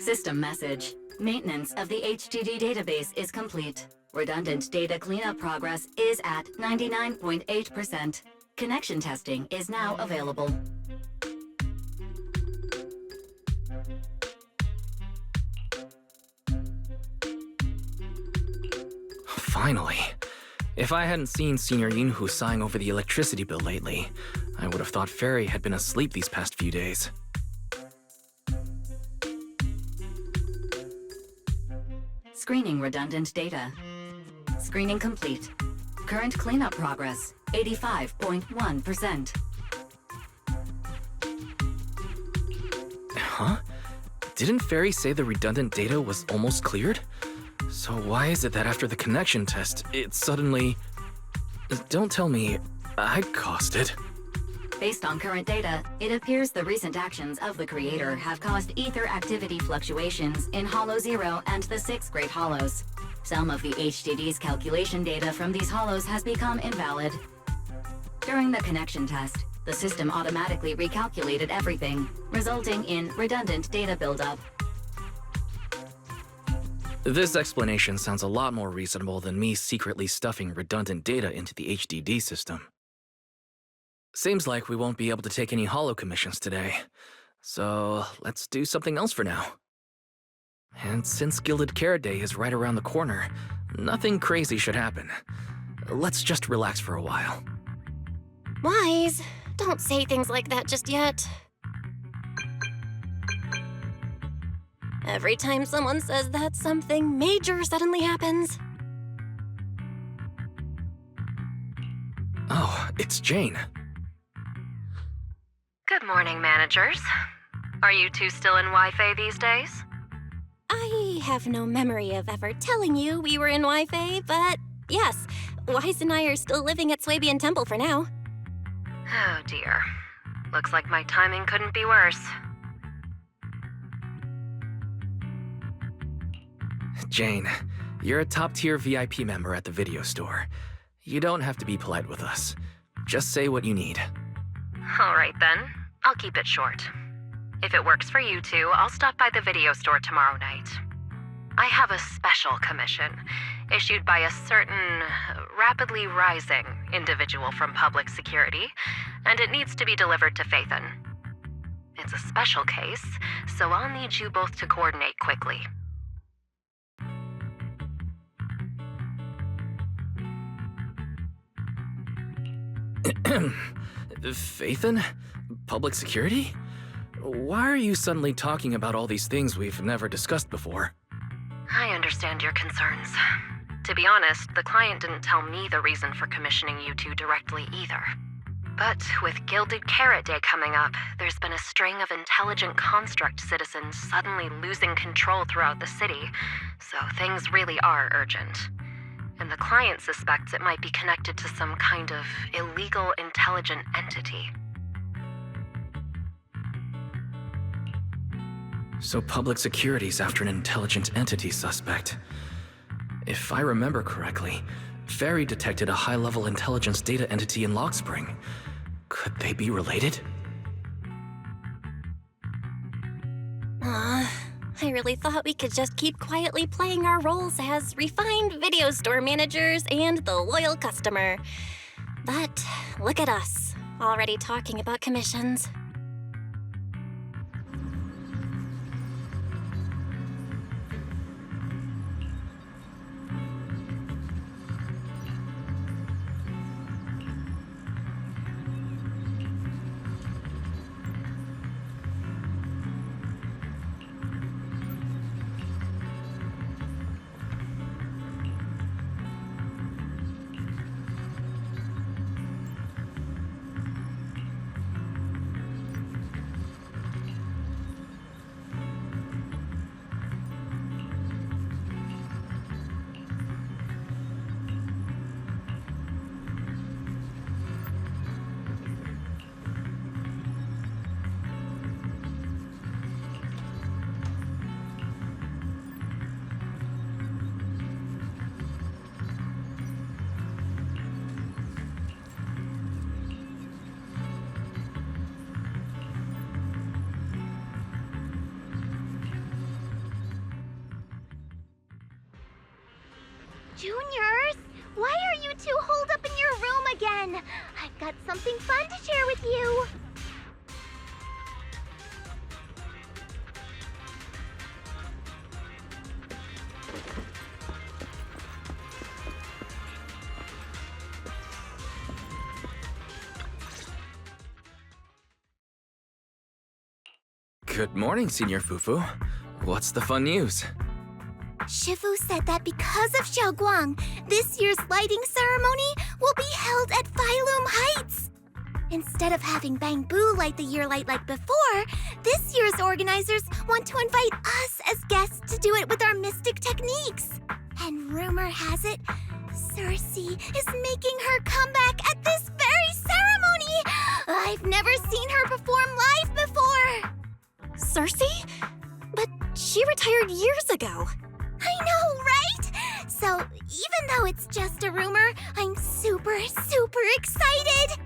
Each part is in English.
System message. Maintenance of the HDD database is complete. Redundant data cleanup progress is at 99.8%. Connection testing is now available. Finally. If I hadn't seen Senior Yinhu sighing over the electricity bill lately, I would have thought Fairy had been asleep these past few days. Screening redundant data. Screening complete. Current cleanup progress, 85.1%. Huh? Didn't Fairy say the redundant data was almost cleared? So why is it that after the connection test, it suddenly... Don't tell me I caused it. Based on current data, it appears the recent actions of the creator have caused ether activity fluctuations in Hollow 0 and the 6 Great Hollows. Some of the HDD's calculation data from these hollows has become invalid. During the connection test, the system automatically recalculated everything, resulting in redundant data buildup. This explanation sounds a lot more reasonable than me secretly stuffing redundant data into the HDD system. Seems like we won't be able to take any hollow commissions today, so let's do something else for now. And since Gilded Carrot Day is right around the corner, nothing crazy should happen. Let's just relax for a while. Wise, don't say things like that just yet. Every time someone says that, something major suddenly happens. Oh, it's Jane. Good morning, managers. Are you two still in Wi-Fi these days? I have no memory of ever telling you we were in Wi-Fi, but yes, Wise and I are still living at Swabian Temple for now. Oh dear. Looks like my timing couldn't be worse. Jane, you're a top-tier VIP member at the video store. You don't have to be polite with us. Just say what you need. All right then, I'll keep it short. If it works for you two, I'll stop by the video store tomorrow night. I have a special commission, issued by a certain rapidly rising individual from public security, and it needs to be delivered to Phaethon. It's a special case, so I'll need you both to coordinate quickly. Phaethon? Public security? Why are you suddenly talking about all these things we've never discussed before? I understand your concerns. To be honest, the client didn't tell me the reason for commissioning you two directly either. But with Gilded Carrot Day coming up, there's been a string of intelligent construct citizens suddenly losing control throughout the city, so things really are urgent. And the client suspects it might be connected to some kind of illegal intelligent entity. So public security's after an intelligent entity suspect. If I remember correctly, Fairy detected a high-level intelligence data entity in Lock Spring. Could they be related? I really thought we could just keep quietly playing our roles as refined video store managers and the loyal customer. But look at us, already talking about commissions. Juniors, why are you two holed up in your room again? I've got something fun to share with you. Good morning, Senior Fufu. What's the fun news? Shifu said that because of Xiaoguang, this year's lighting ceremony will be held at Phylum Heights. Instead of having Bang Boo light the year light like before, this year's organizers want to invite us as guests to do it with our mystic techniques. And rumor has it, Cersei is making her comeback at this very ceremony! I've never seen her perform live before! Cersei? But she retired years ago. I know, right? So, even though it's just a rumor, I'm super excited!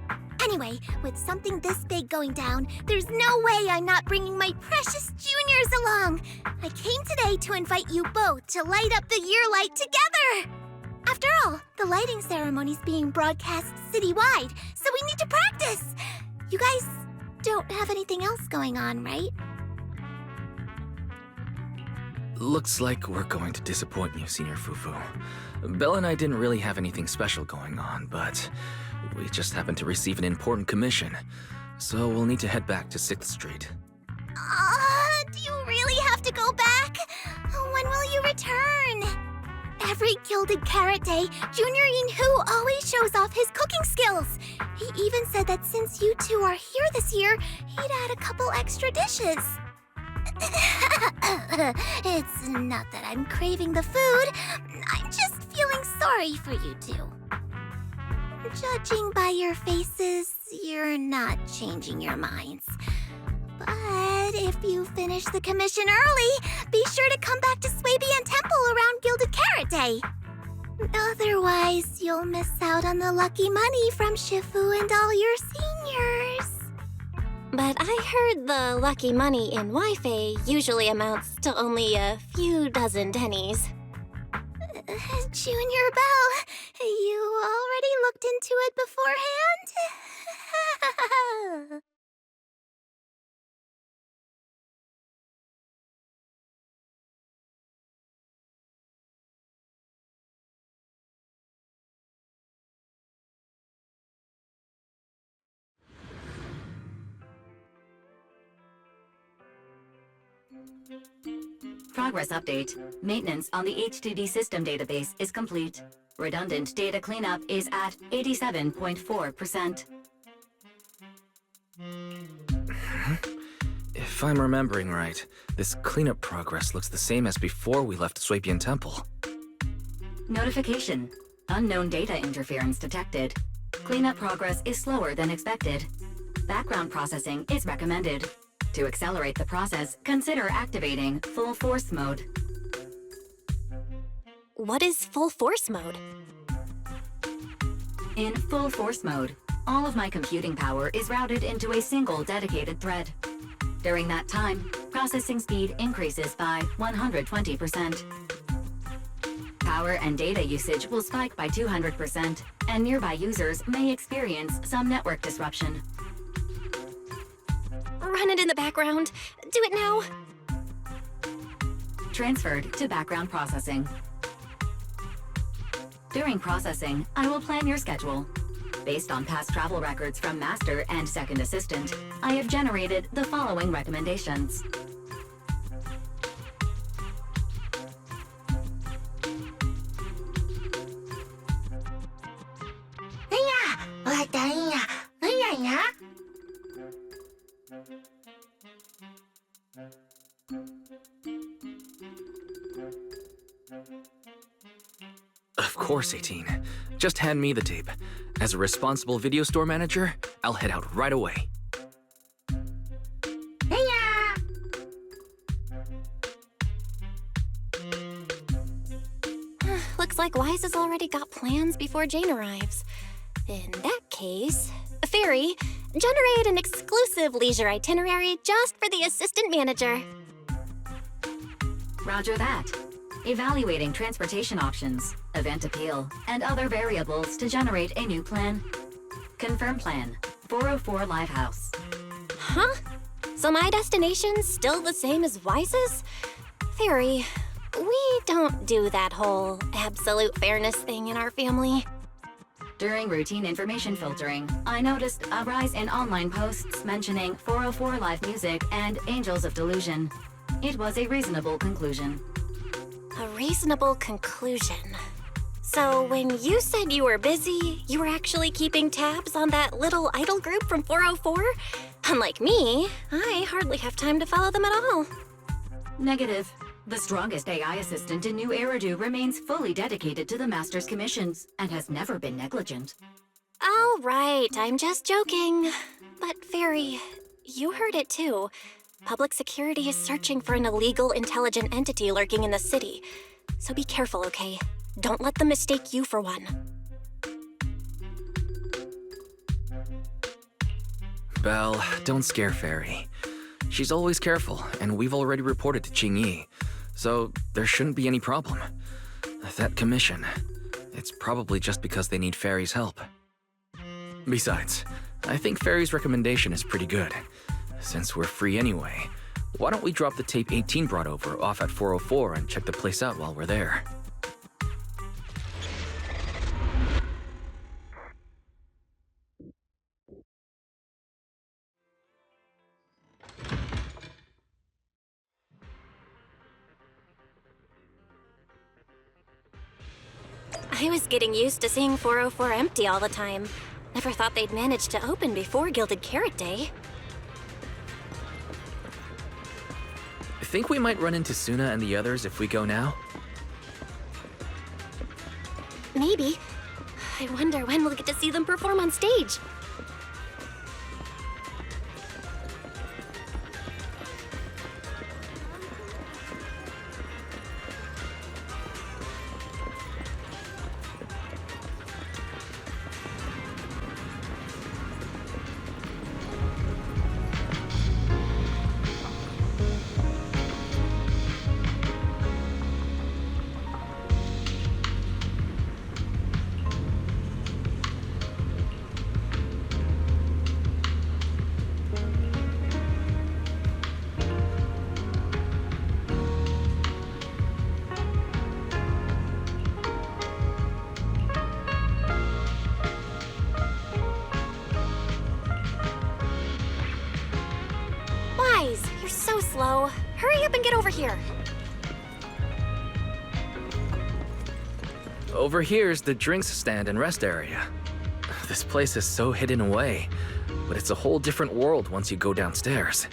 Anyway, with something this big going down, there's no way I'm not bringing my precious juniors along! I came today to invite you both to light up the year light together! After all, the lighting ceremony's being broadcast citywide, so we need to practice! You guys don't have anything else going on, right? Looks like we're going to disappoint you, Senior Fufu. Belle and I didn't really have anything special going on, but we just happened to receive an important commission, so we'll need to head back to 6th Street. Do you really have to go back? When will you return? Every Gilded Carrot Day, Junior Yinhu always shows off his cooking skills. He even said that since you two are here this year, he'd add a couple extra dishes. It's not that I'm craving the food. I'm just feeling sorry for you two. Judging by your faces, you're not changing your minds. But if you finish the commission early, be sure to come back to Swabian Temple around Gilded Carrot Day. Otherwise, you'll miss out on the lucky money from Shifu and all your seniors. But I heard the lucky money in Wi-Fi usually amounts to only a few dozen pennies. Junior Belle, you already looked into it beforehand? Progress update. Maintenance on the HDD system database is complete. Redundant data cleanup is at 87.4%. If I'm remembering right, this cleanup progress looks the same as before we left Swabian Temple. Notification. Unknown data interference detected. Cleanup progress is slower than expected. Background processing is recommended. To accelerate the process, consider activating full force mode. What is full force mode? In full force mode, all of my computing power is routed into a single dedicated thread. During that time, processing speed increases by 120%. Power and data usage will spike by 200%, and nearby users may experience some network disruption. Run it in the background. Do it now. Transferred to background processing. During processing, I will plan your schedule. Based on past travel records from Master and Second Assistant, I have generated the following recommendations. Of course, 18. Just hand me the tape. As a responsible video store manager, I'll head out right away. Looks like Wise has already got plans before Jane arrives. In that case, Fairy, generate an exclusive leisure itinerary just for the assistant manager. Roger that. evaluating transportation options, event appeal, and other variables to generate a new plan. Confirm plan, 404 Live House. Huh? So my destination's still the same as Wise's? Fairy, we don't do that whole absolute fairness thing in our family. During routine information filtering, I noticed a rise in online posts mentioning 404 Live Music and Angels of Delusion. It was a reasonable conclusion. A reasonable conclusion. So when you said you were busy, you were actually keeping tabs on that little idol group from 404? Unlike me, I hardly have time to follow them at all. Negative. The strongest AI assistant in New Eridu remains fully dedicated to the Master's commissions and has never been negligent. All right, I'm just joking. But Fairy, you heard it too. Public security is searching for an illegal intelligent entity lurking in the city. So be careful, okay? Don't let them mistake you for one. Belle, don't scare Fairy. She's always careful, and we've already reported to Qingyi, so there shouldn't be any problem. That commission, it's probably just because they need Fairy's help. Besides, I think Fairy's recommendation is pretty good. Since we're free anyway, why don't we drop the tape 18 brought over off at 404 and check the place out while we're there? I was getting used to seeing 404 empty all the time. Never thought they'd manage to open before Gilded Carrot Day. Think we might run into Suna and the others if we go now? Maybe. I wonder when we'll get to see them perform on stage. You're so slow. Hurry up and get over here. Over here's the drinks stand and rest area. This place is so hidden away, but it's a whole different world once you go downstairs.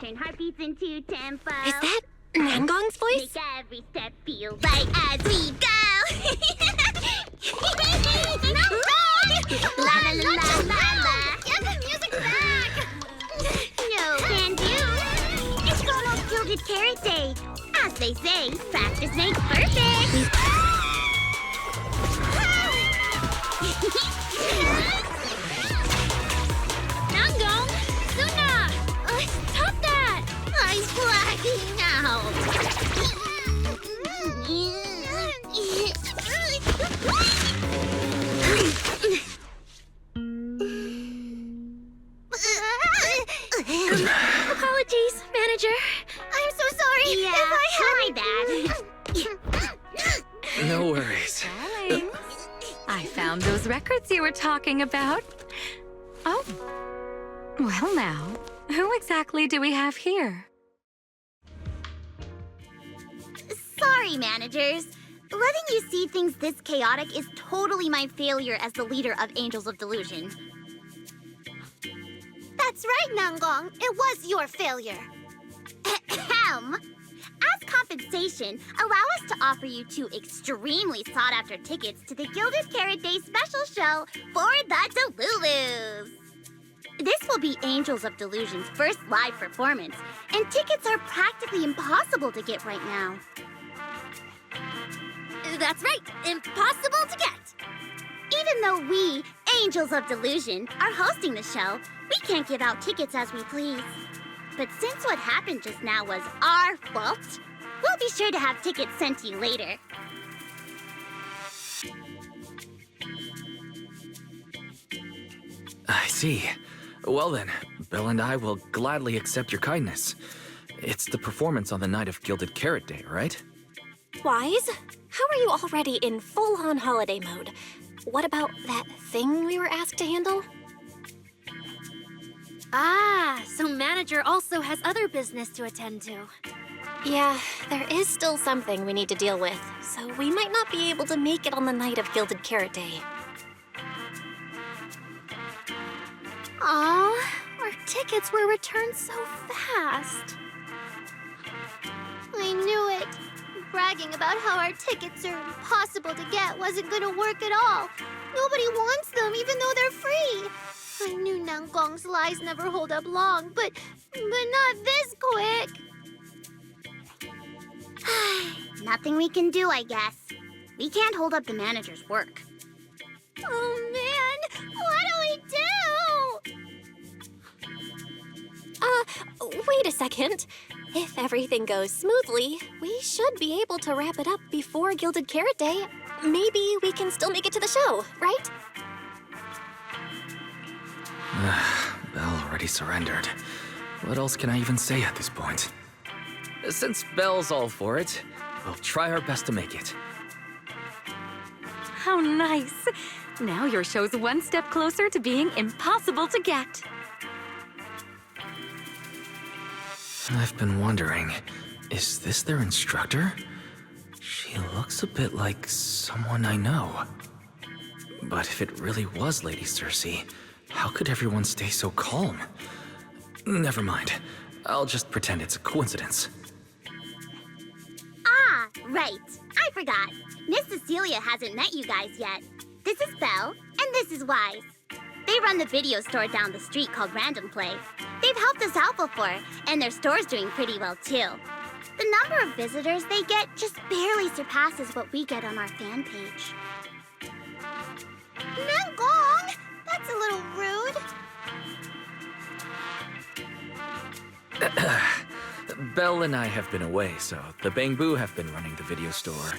Turn heartbeats into tempo. Is that Nangong's voice? Make every step feel right as we go. No! La la la la la la. Give the music back. No can do. It's almost Gilded Carrot Day. As they say, practice makes perfect. Nangong! Suna! Stop that! I'm blacking out. Apologies, manager. I'm so sorry. Yeah, if I had... No worries. Darling, I found those records you were talking about. Oh. Well now, who exactly do we have here? Sorry, managers. Letting you see things this chaotic is totally my failure as the leader of Angels of Delusion. That's right, Nangong. It was your failure. Ahem. As compensation, allow us to offer you 2 extremely sought-after tickets to the Gilded Carrot Day special show for the Delulus. This will be Angels of Delusion's first live performance, and tickets are practically impossible to get right now. That's right, impossible to get. Even though we, Angels of Delusion, are hosting the show, we can't give out tickets as we please. But since what happened just now was our fault, we'll be sure to have tickets sent to you later. I see. Well then, Belle and I will gladly accept your kindness. It's the performance on the night of Gilded Carrot Day, right? Wise, how are you already in full-on holiday mode? What about that thing we were asked to handle? Ah, so manager also has other business to attend to. Yeah, there is still something we need to deal with, so we might not be able to make it on the night of Gilded Carrot Day. Aw, our tickets were returned so fast. I knew it. Bragging about how our tickets are impossible to get wasn't gonna work at all. Nobody wants them, even though they're free. I knew Nangong's lies never hold up long, but not this quick. Nothing we can do, I guess. We can't hold up the manager's work. Oh man, what do we do? Wait a second. If everything goes smoothly, we should be able to wrap it up before Gilded Carrot Day. Maybe we can still make it to the show, right? Belle already surrendered. What else can I even say at this point? Since Belle's all for it, we'll try our best to make it. How nice. Now your show's one step closer to being impossible to get. I've been wondering, is this their instructor? She looks a bit like someone I know. But if it really was Lady Cersei, how could everyone stay so calm? Never mind. I'll just pretend it's a coincidence. Ah, right. I forgot. Miss Cecilia hasn't met you guys yet. This is Belle, and this is Wise. They run the video store down the street called Random Play. They've helped us out before, and their store's doing pretty well too. The number of visitors they get just barely surpasses what we get on our fan page. Nangong! That's a little rude. Belle and I have been away, so the Bangbu have been running the video store.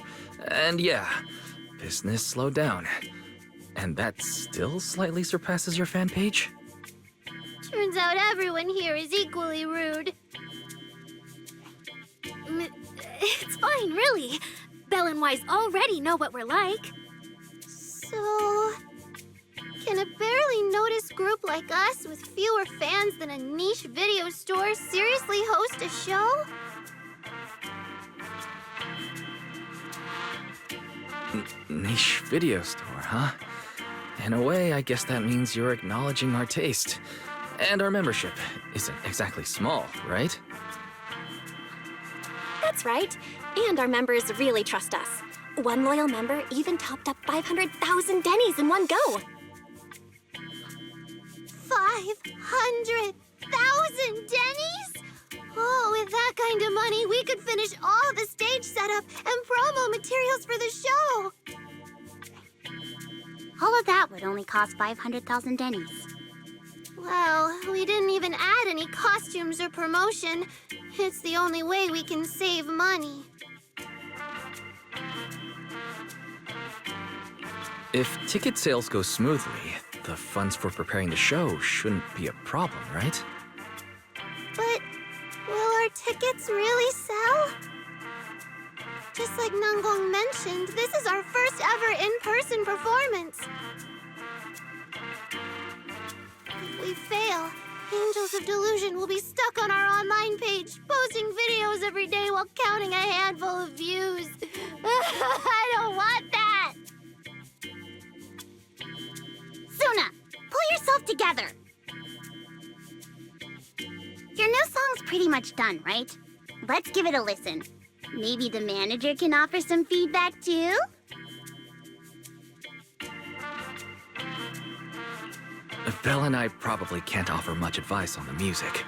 And yeah, business slowed down. And that still slightly surpasses your fan page? Turns out everyone here is equally rude. It's fine, really. Belle and Wise already know what we're like. So, can a barely noticed group like us with fewer fans than a niche video store seriously host a show? Niche video store, huh? In a way, I guess that means you're acknowledging our taste. And our membership isn't exactly small, right? That's right. And our members really trust us. One loyal member even topped up 500,000 Denny's in one go. 500,000 Denny's? Oh, with that kind of money, we could finish all the stage setup and promo materials for the show. All of that would only cost 500,000 Denny's. Well, we didn't even add any costumes or promotion. It's the only way we can save money. If ticket sales go smoothly, the funds for preparing the show shouldn't be a problem, right? But will our tickets really sell? Just like Nangong mentioned, this is our first ever in-person performance. If we fail, Angels of Delusion will be stuck on our online page, posting videos every day while counting a handful of views. I don't want that! Suna, pull yourself together. Your new song's pretty much done, right? Let's give it a listen. Maybe the manager can offer some feedback too? Belle and I probably can't offer much advice on the music,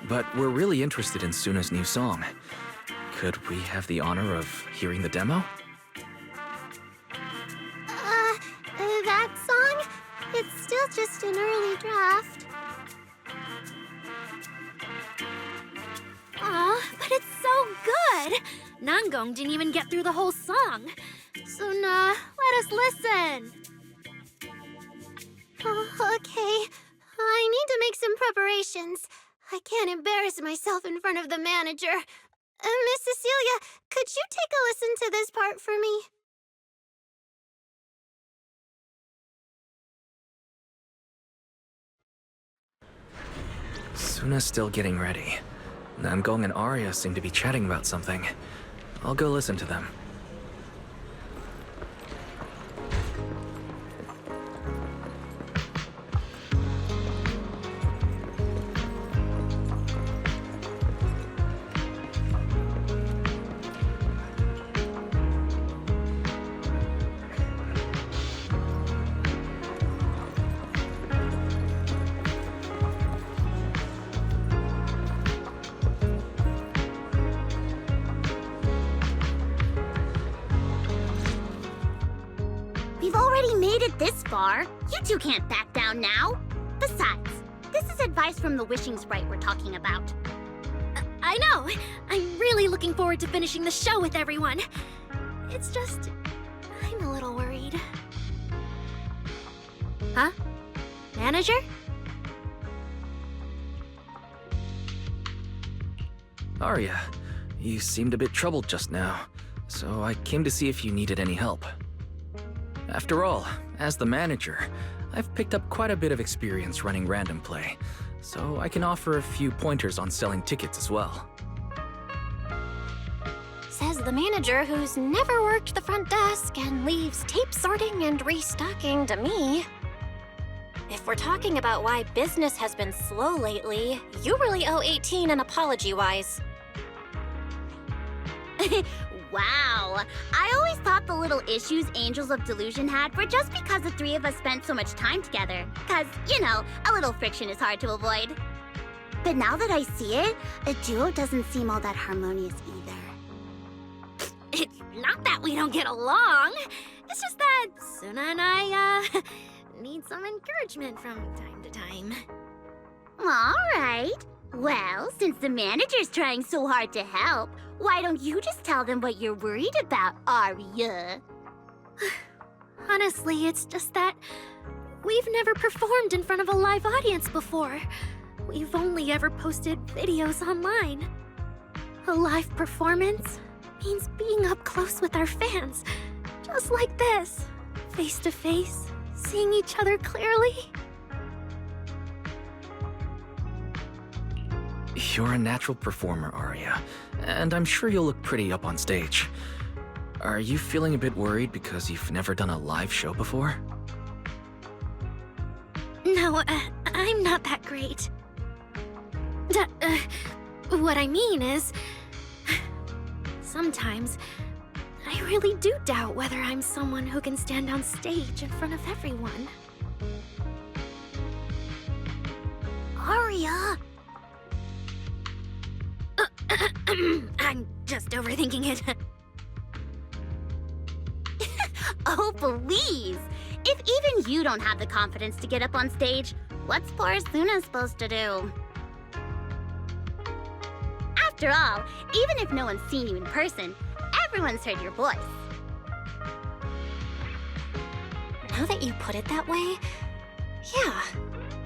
but we're really interested in Suna's new song. Could we have the honor of hearing the demo? That song? It's still just an early draft. Aw, but it's so good! Nangong didn't even get through the whole song. Suna, let us listen. Oh, okay. I need to make some preparations. I can't embarrass myself in front of the manager. Miss Cecilia, could you take a listen to this part for me? Suna's still getting ready. Nangong and Arya seem to be chatting about something. I'll go listen to them. We've already made it this far. You two can't back down now. Besides, this is advice from the wishing sprite we're talking about. I know! I'm really looking forward to finishing the show with everyone. It's just, I'm a little worried. Huh? Manager? Arya, you seemed a bit troubled just now, so I came to see if you needed any help. After all, as the manager, I've picked up quite a bit of experience running random play, so I can offer a few pointers on selling tickets as well. Says the manager who's never worked the front desk and leaves tape sorting and restocking to me. If we're talking about why business has been slow lately, you really owe 18 an apology-wise. Wow. I always thought the little issues Angels of Delusion had were just because the three of us spent so much time together. Cause, you know, a little friction is hard to avoid. But now that I see it, a duo doesn't seem all that harmonious either. It's not that we don't get along. It's just that Suna and I, need some encouragement from time to time. All right. Well, since the manager's trying so hard to help, why don't you just tell them what you're worried about, Arya? Honestly, it's just that we've never performed in front of a live audience before. We've only ever posted videos online. A live performance means being up close with our fans, just like this, face to face, seeing each other clearly. You're a natural performer, Arya, and I'm sure you'll look pretty up on stage. Are you feeling a bit worried because you've never done a live show before? No, I'm not that great. What I mean is, sometimes I really do doubt whether I'm someone who can stand on stage in front of everyone. Arya! I'm just overthinking it. Oh, please! If even you don't have the confidence to get up on stage, what's poor Suna supposed to do? After all, even if no one's seen you in person, everyone's heard your voice. Now that you put it that way, yeah.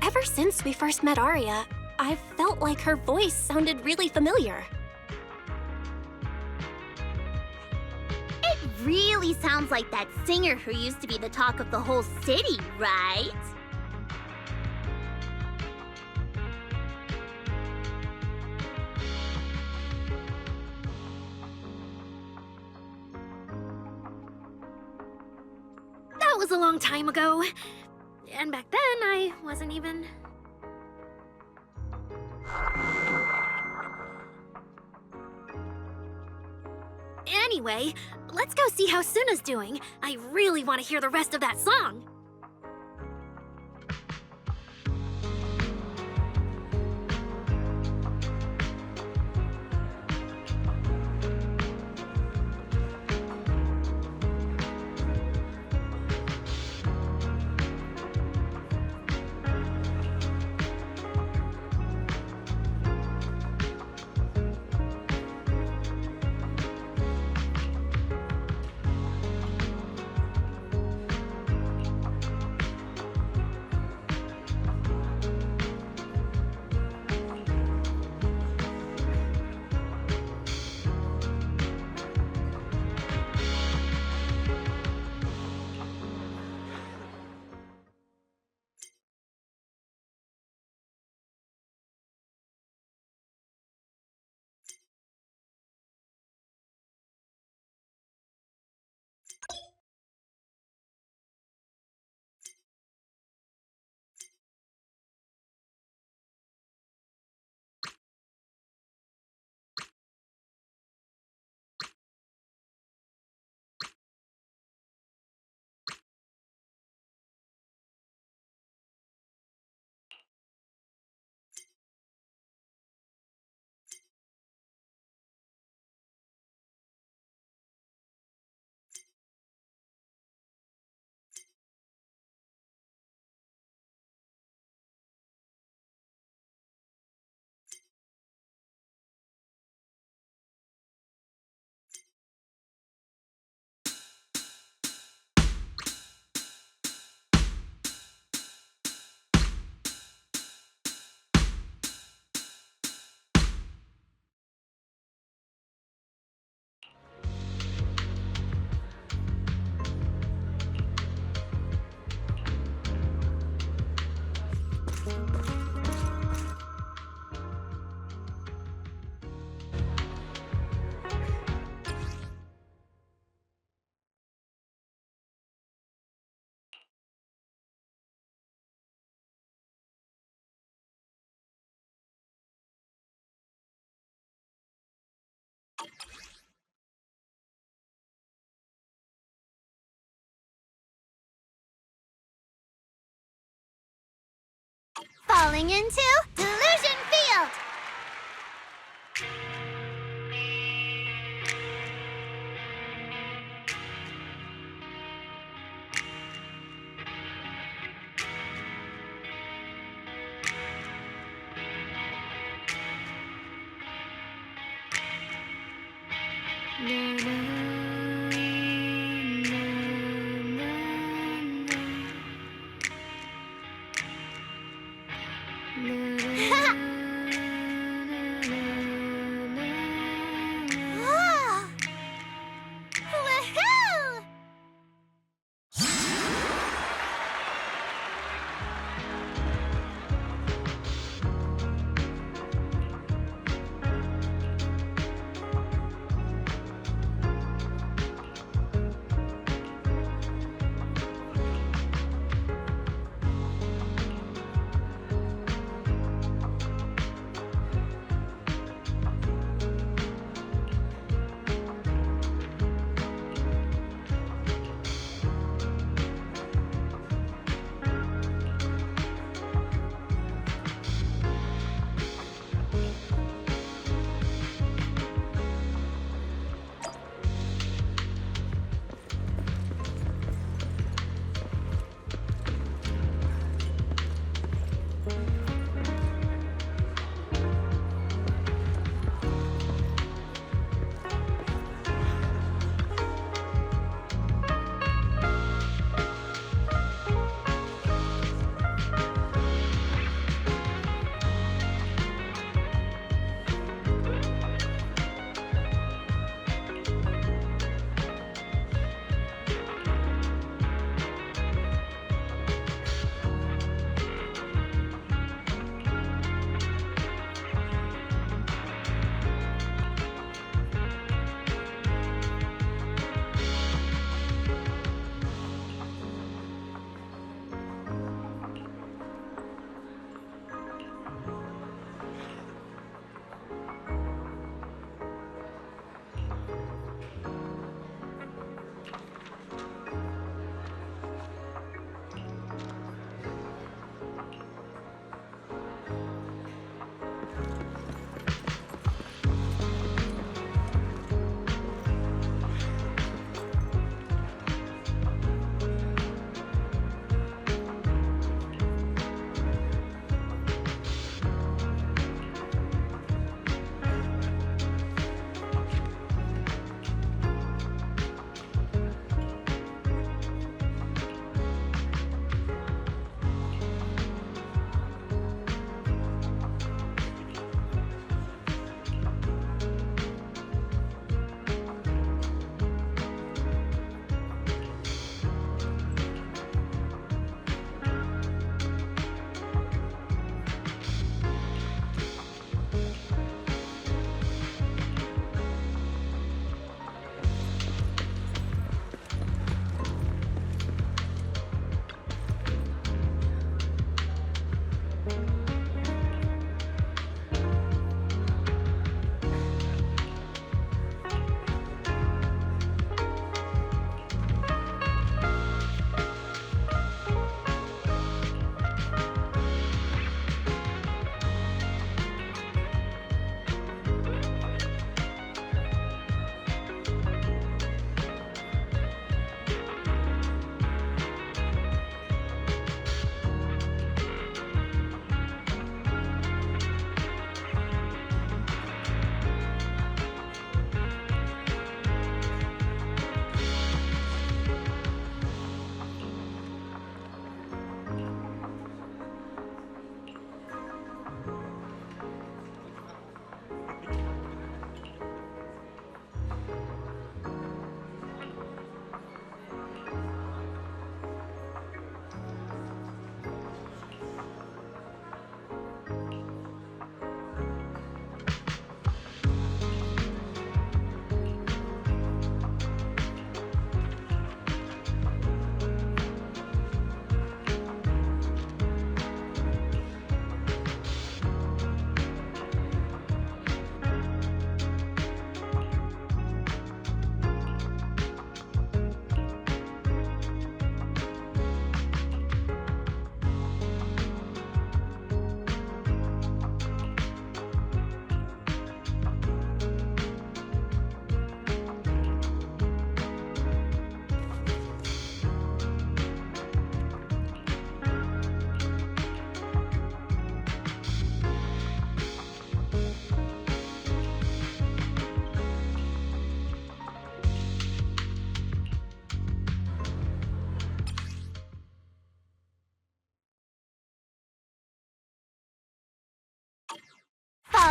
Ever since we first met Arya, I've felt like her voice sounded really familiar. It really sounds like that singer who used to be the talk of the whole city, right? That was a long time ago. And back then, I wasn't even... Anyway, let's go see how Suna's doing. I really want to hear the rest of that song. Falling into Delusion Field! Ah! Woohoo!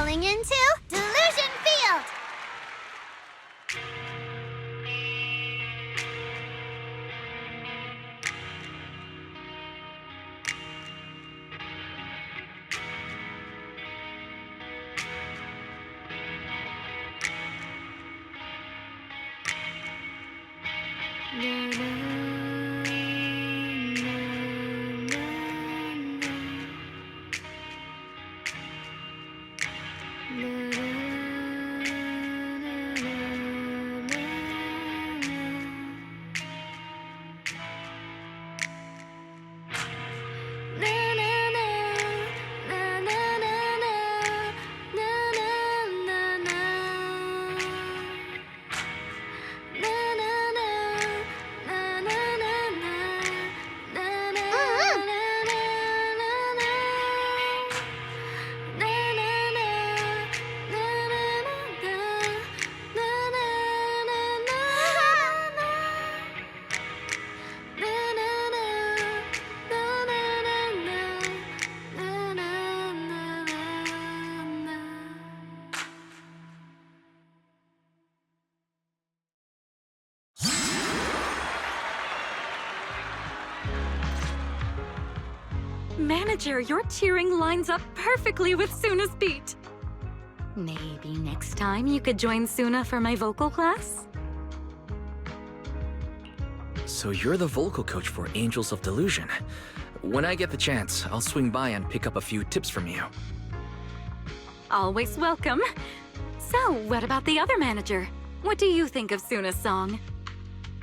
falling into Delusion Field! Manager, your cheering lines up perfectly with Suna's beat. Maybe next time you could join Suna for my vocal class? So you're the vocal coach for Angels of Delusion. When I get the chance, I'll swing by and pick up a few tips from you. Always welcome. So, what about the other manager? What do you think of Suna's song?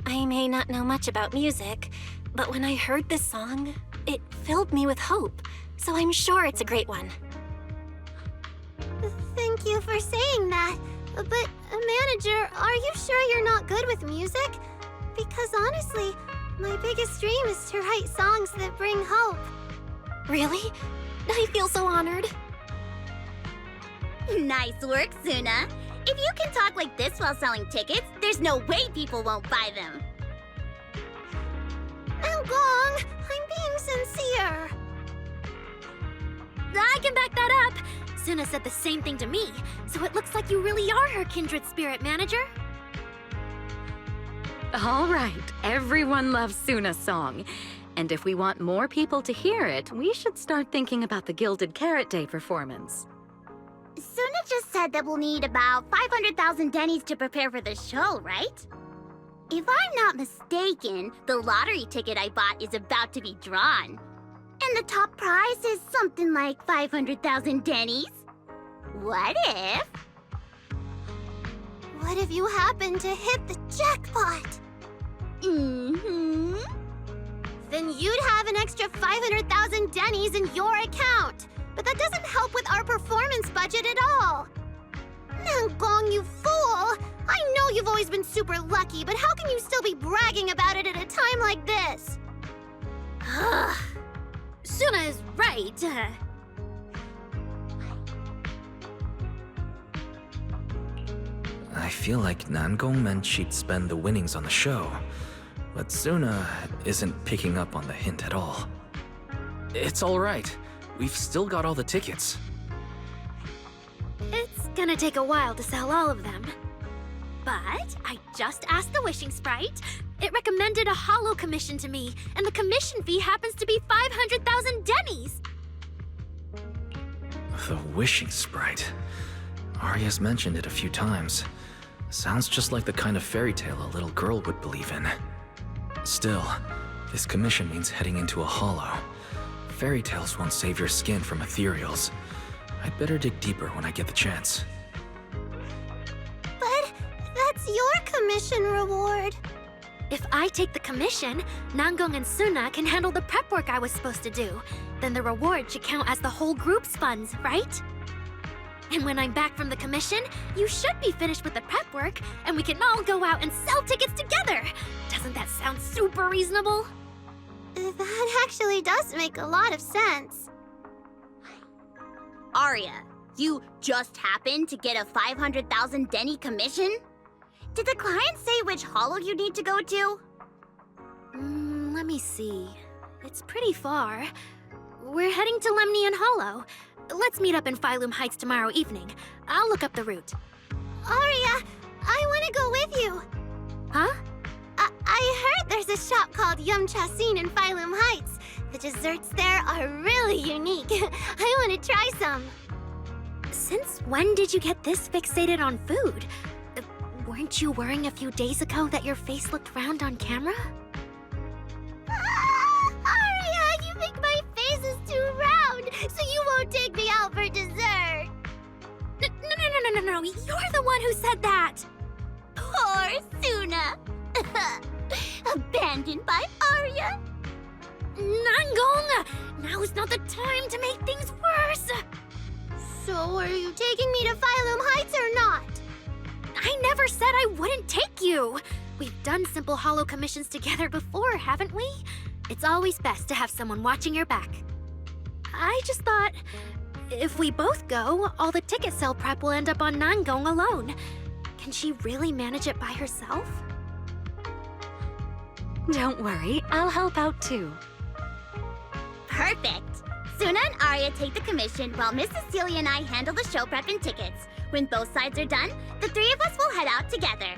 I may not know much about music, but when I heard this song, it filled me with hope. So I'm sure it's a great one. Thank you for saying that. But, manager, are you sure you're not good with music? Because honestly, my biggest dream is to write songs that bring hope. Really? I feel so honored. Nice work, Suna. If you can talk like this while selling tickets, there's no way people won't buy them. Gong, I'm being sincere. I can back that up. Suna said the same thing to me, so it looks like you really are her kindred spirit, manager. All right, everyone loves Suna's song. And if we want more people to hear it, we should start thinking about the Gilded Carrot Day performance. Suna just said that we'll need about 500,000 Dennies to prepare for the show, right? If I'm not mistaken, the lottery ticket I bought is about to be drawn. And the top prize is something like 500,000 Dennies. What if you happen to hit the jackpot? Mm-hmm. Then you'd have an extra 500,000 Dennies in your account. But that doesn't help with our performance budget at all. Gong, you fool! I know you've always been super lucky, but how can you still be bragging about it at a time like this? Suna is right. I feel like Nangong meant she'd spend the winnings on the show, but Suna isn't picking up on the hint at all. It's all right. We've still got all the tickets. It's gonna take a while to sell all of them. But I just asked the Wishing Sprite. It recommended a holo commission to me, and the commission fee happens to be 500,000 Dennies. The Wishing Sprite. Arya's mentioned it a few times. Sounds just like the kind of fairy tale a little girl would believe in. Still, this commission means heading into a holo. Fairy tales won't save your skin from ethereals. I'd better dig deeper when I get the chance. But that's your commission reward. If I take the commission, Nangong and Suna can handle the prep work I was supposed to do. Then the reward should count as the whole group's funds, right? And when I'm back from the commission, you should be finished with the prep work, and we can all go out and sell tickets together. Doesn't that sound super reasonable? That actually does make a lot of sense. Arya, you just happened to get a 500,000 Denny commission? Did the client say which holo you need to go to? Let me see. It's pretty far. We're heading to Lemnian Hollow. Let's meet up in Phylum Heights tomorrow evening. I'll look up the route. Aria, I want to go with you. Huh? I heard there's a shop called Yum Chasin in Phylum Heights. The desserts there are really unique. I want to try some. Since when did you get this fixated on food? Weren't you worrying a few days ago that your face looked round on camera? Aria, you think my face is too round, so you won't take me out for dessert. No. You're the one who said that. Poor Suna. Abandoned by Aria. Nangong! Now is not the time to make things worse. So are you taking me to Phylum Heights or not? I never said I wouldn't take you. We've done simple holo commissions together before, haven't we? It's always best to have someone watching your back. I just thought, if we both go, all the ticket sale prep will end up on Nangong alone. Can she really manage it by herself? Don't worry, I'll help out too. Perfect. Suna and Aria take the commission while Miss Cecilia and I handle the show prep and tickets. When both sides are done, the three of us will head out together.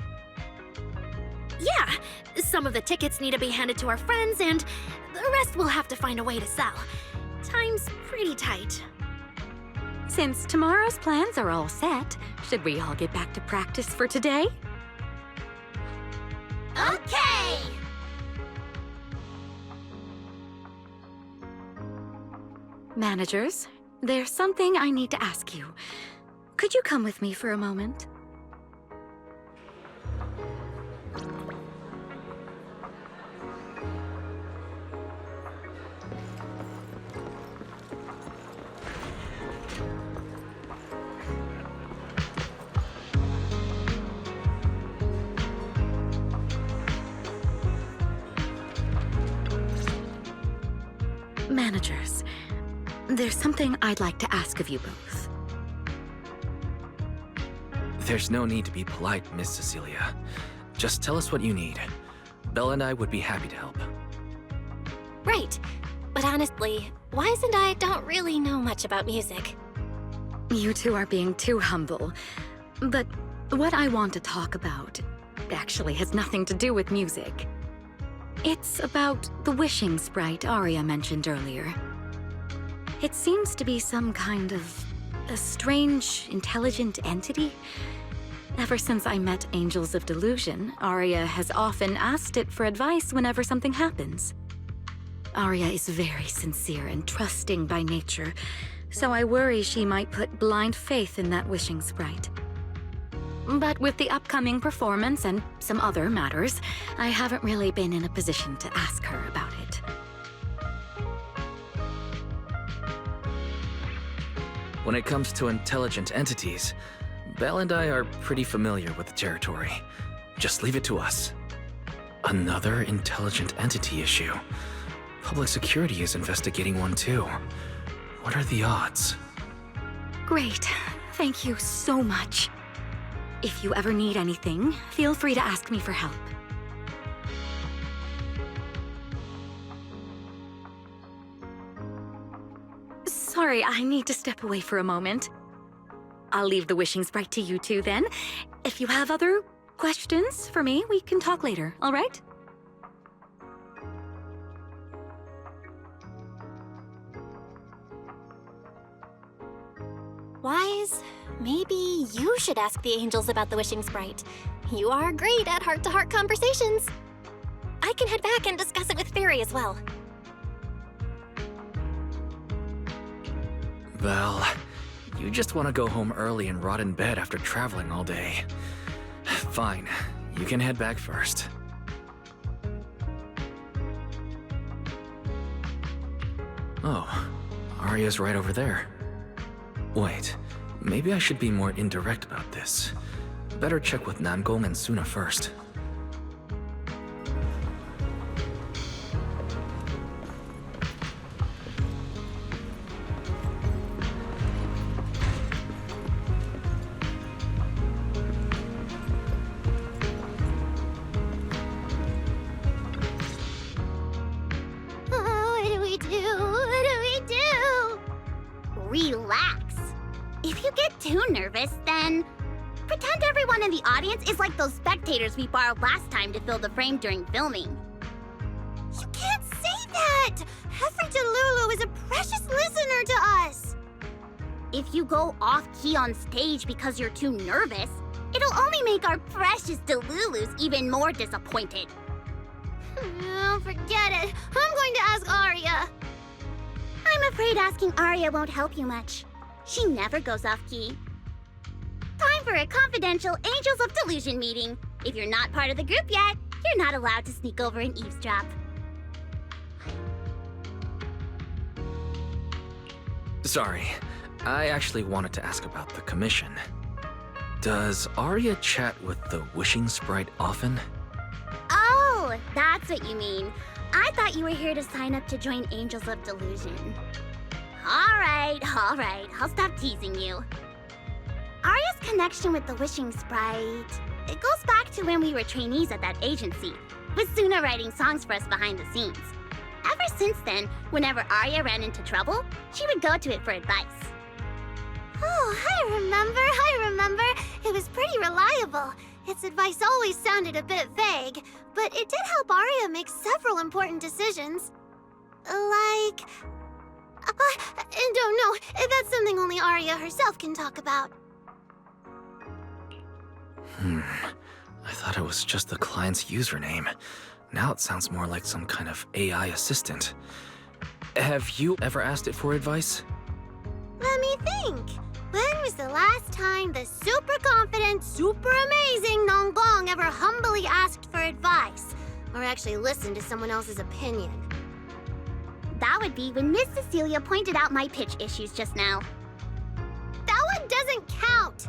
Yeah, some of the tickets need to be handed to our friends, and the rest we'll have to find a way to sell. Time's pretty tight. Since tomorrow's plans are all set, should we all get back to practice for today? Okay! Managers, there's something I need to ask you. Could you come with me for a moment? Managers, there's something I'd like to ask of you both. There's no need to be polite, Miss Cecilia. Just tell us what you need. Belle and I would be happy to help. Right. But honestly, Wise and I don't really know much about music. You two are being too humble. But what I want to talk about actually has nothing to do with music. It's about the wishing sprite Aria mentioned earlier. It seems to be some kind of a strange, intelligent entity. Ever since I met Angels of Delusion, Aria has often asked it for advice whenever something happens. Aria is very sincere and trusting by nature, so I worry she might put blind faith in that wishing sprite. But with the upcoming performance and some other matters, I haven't really been in a position to ask her about it. When it comes to intelligent entities, Belle and I are pretty familiar with the territory. Just leave it to us. Another intelligent entity issue. Public security is investigating one too. What are the odds? Great. Thank you so much. If you ever need anything, feel free to ask me for help. Sorry, I need to step away for a moment. I'll leave the wishing sprite to you two then. If you have other questions for me, we can talk later, all right? Wise, maybe you should ask the angels about the wishing sprite. You are great at heart-to-heart conversations. I can head back and discuss it with Fairy as well. Belle, you just want to go home early and rot in bed after traveling all day. Fine, you can head back first. Oh, Aria's right over there. Wait, maybe I should be more indirect about this. Better check with Nangong and Suna first. relax. If you get too nervous, then pretend everyone in the audience is like those spectators we borrowed last time to fill the frame during filming. You can't say that! Heffer Delulu is a precious listener to us! If you go off-key on stage because you're too nervous, it'll only make our precious Delulus even more disappointed. Oh, forget it. I'm going to ask Arya. I'm afraid asking Arya won't help you much. She never goes off-key. Time for a confidential Angels of Delusion meeting. If you're not part of the group yet, you're not allowed to sneak over and eavesdrop. Sorry, I actually wanted to ask about the commission. Does Arya chat with the wishing sprite often? Oh, that's what you mean. I thought you were here to sign up to join Angels of Delusion. All right, I'll stop teasing you. Arya's connection with the wishing sprite, it goes back to when we were trainees at that agency, with Suna writing songs for us behind the scenes. Ever since then, whenever Arya ran into trouble, she would go to it for advice. Oh, I remember. It was pretty reliable. Its advice always sounded a bit vague, but it did help Arya make several important decisions. Like... I don't know. That's something only Arya herself can talk about. I thought it was just the client's username. Now it sounds more like some kind of AI assistant. Have you ever asked it for advice? Let me think. When was the last time the super confident, super amazing Nonggong ever humbly asked for advice? Or actually listened to someone else's opinion? That would be when Miss Cecilia pointed out my pitch issues just now. That one doesn't count!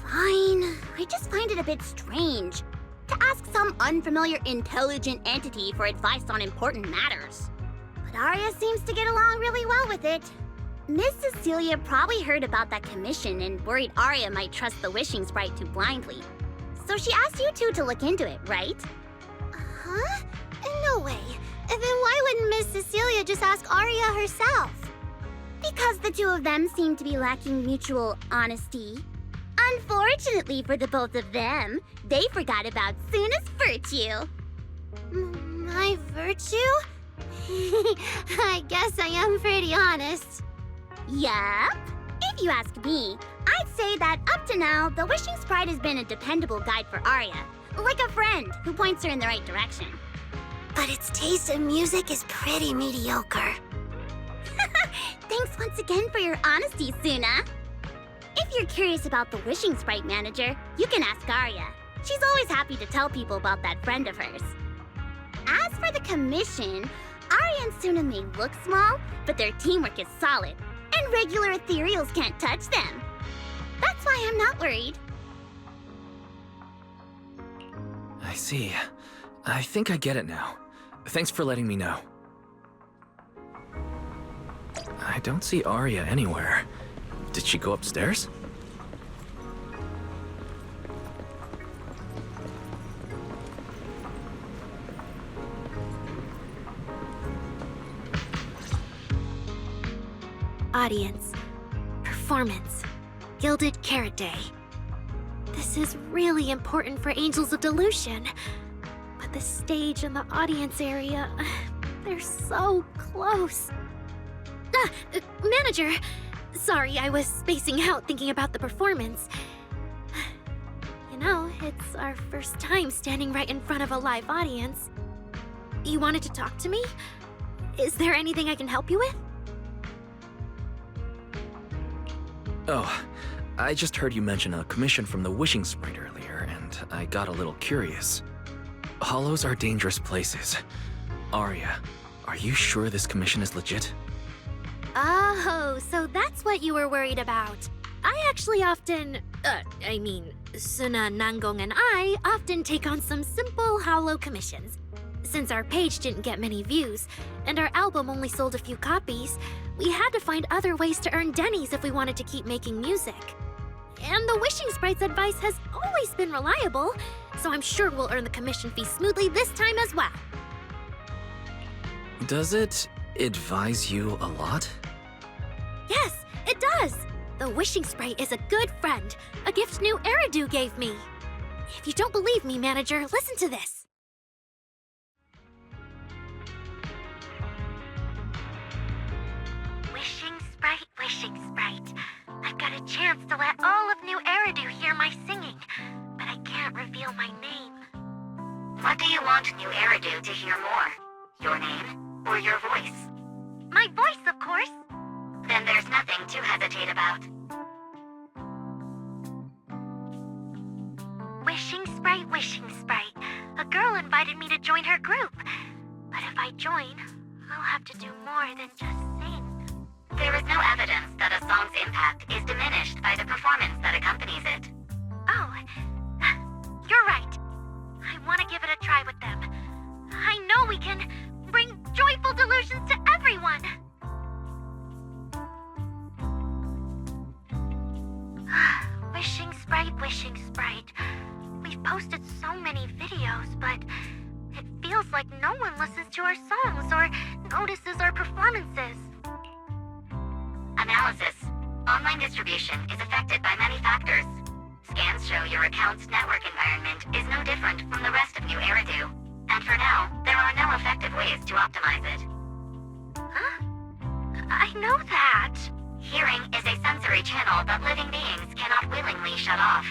Fine. I just find it a bit strange to ask some unfamiliar intelligent entity for advice on important matters. But Arya seems to get along really well with it. Miss Cecilia probably heard about that commission and worried Arya might trust the wishing sprite too blindly. So she asked you two to look into it, right? Huh? No way. Then why wouldn't Miss Cecilia just ask Arya herself? Because the two of them seem to be lacking mutual honesty. Unfortunately for the both of them, they forgot about Suna's virtue. My virtue? I guess I am pretty honest. Yup. If you ask me, I'd say that up to now, the wishing sprite has been a dependable guide for Arya. Like a friend who points her in the right direction. But its taste in music is pretty mediocre. Thanks once again for your honesty, Suna. If you're curious about the wishing sprite manager, you can ask Arya. She's always happy to tell people about that friend of hers. As for the commission, Arya and Suna may look small, but their teamwork is solid, and regular ethereals can't touch them. That's why I'm not worried. I see. I think I get it now. Thanks for letting me know. I don't see Arya anywhere. Did she go upstairs? Audience. Performance. Gilded Carrot Day. This is really important for Angels of Delusion. But the stage and the audience area, they're so close. Manager! Sorry, I was spacing out thinking about the performance. You know, it's our first time standing right in front of a live audience. You wanted to talk to me? Is there anything I can help you with? Oh, I just heard you mention a commission from the wishing sprite earlier, and I got a little curious. Hollows are dangerous places. Arya, are you sure this commission is legit? Oh, so that's what you were worried about. I actually often, Suna, Nangong, and I often take on some simple hollow commissions. Since our page didn't get many views, and our album only sold a few copies, we had to find other ways to earn dennies if we wanted to keep making music. And the wishing sprite's advice has always been reliable, so I'm sure we'll earn the commission fee smoothly this time as well. Does it advise you a lot? Yes, it does! The wishing sprite is a good friend, a gift new Eridu gave me. If you don't believe me, manager, listen to this. Wishing sprite. I've got a chance to let all of New Eridu hear my singing, but I can't reveal my name. What do you want New Eridu to hear more? Your name or your voice? My voice, of course. Then there's nothing to hesitate about. Wishing sprite. A girl invited me to join her group. But if I join, I'll have to do more than just sing. There is no evidence that a song's impact is diminished by the performance that accompanies it. Oh, you're right. I want to give it a try with them. I know we can bring joyful delusions to everyone. Wishing sprite. We've posted so many videos, but it feels like no one listens to our songs or notices our performances. Analysis. Online distribution is affected by many factors. Scans show your account's network environment is no different from the rest of New Eridu. And for now, there are no effective ways to optimize it. Huh? I know that. Hearing is a sensory channel that living beings cannot willingly shut off.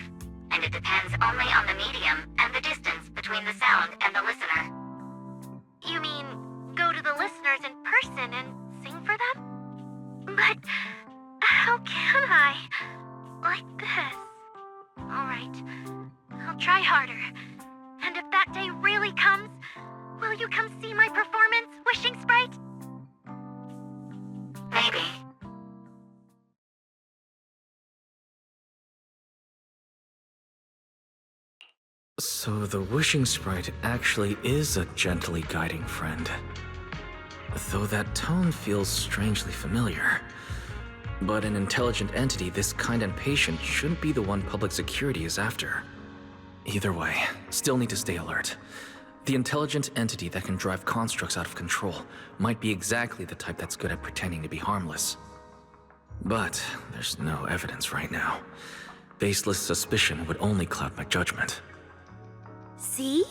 And it depends only on the medium and the distance between the sound and the listener. You mean, go to the listeners in person and sing for them? But how can I? Like this. Alright, I'll try harder. And if that day really comes, will you come see my performance, Wishing Sprite? Maybe. So the wishing sprite actually is a gently guiding friend. Though that tone feels strangely familiar. But an intelligent entity this kind and patient shouldn't be the one public security is after. Either way, still need to stay alert. The intelligent entity that can drive constructs out of control might be exactly the type that's good at pretending to be harmless. But there's no evidence right now. Baseless suspicion would only cloud my judgment. See?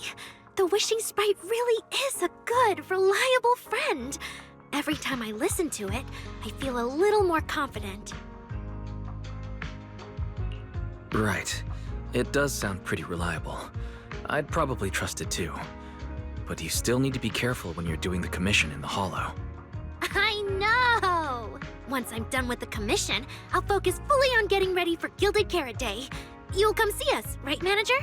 The wishing sprite really is a good, reliable friend. Every time I listen to it, I feel a little more confident. Right. It does sound pretty reliable. I'd probably trust it too. But you still need to be careful when you're doing the commission in the Hollow. I know! Once I'm done with the commission, I'll focus fully on getting ready for Gilded Carrot Day. You'll come see us, right, manager?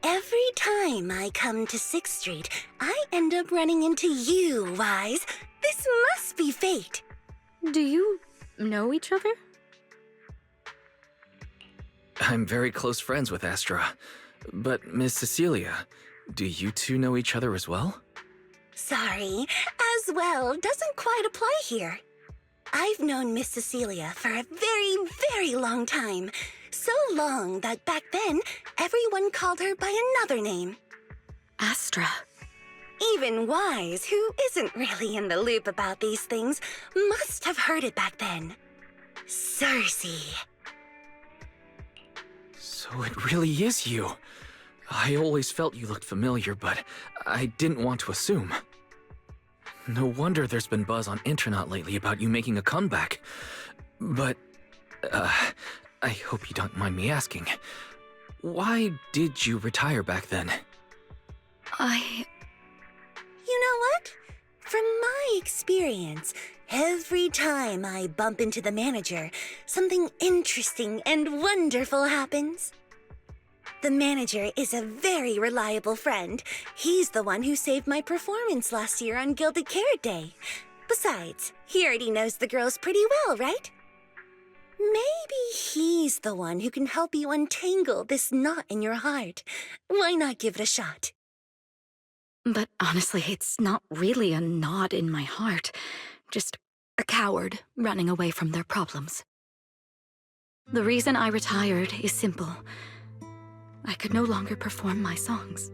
Every time I come to 6th Street, I end up running into you, Wise. This must be fate. Do you know each other? I'm very close friends with Astra. But Miss Cecilia, do you two know each other as well? Sorry, as well doesn't quite apply here. I've known Miss Cecilia for a very, very long time. So long that back then, everyone called her by another name. Astra. Even Wise, who isn't really in the loop about these things, must have heard it back then. Cersei. So it really is you. I always felt you looked familiar, but I didn't want to assume. No wonder there's been buzz on Internet lately about you making a comeback. But, I hope you don't mind me asking. Why did you retire back then? You know what? From my experience, every time I bump into the manager, something interesting and wonderful happens. The manager is a very reliable friend. He's the one who saved my performance last year on Gilded Carrot Day. Besides, he already knows the girls pretty well, right? Maybe he's the one who can help you untangle this knot in your heart. Why not give it a shot? But honestly, it's not really a knot in my heart. Just a coward running away from their problems. The reason I retired is simple. I could no longer perform my songs.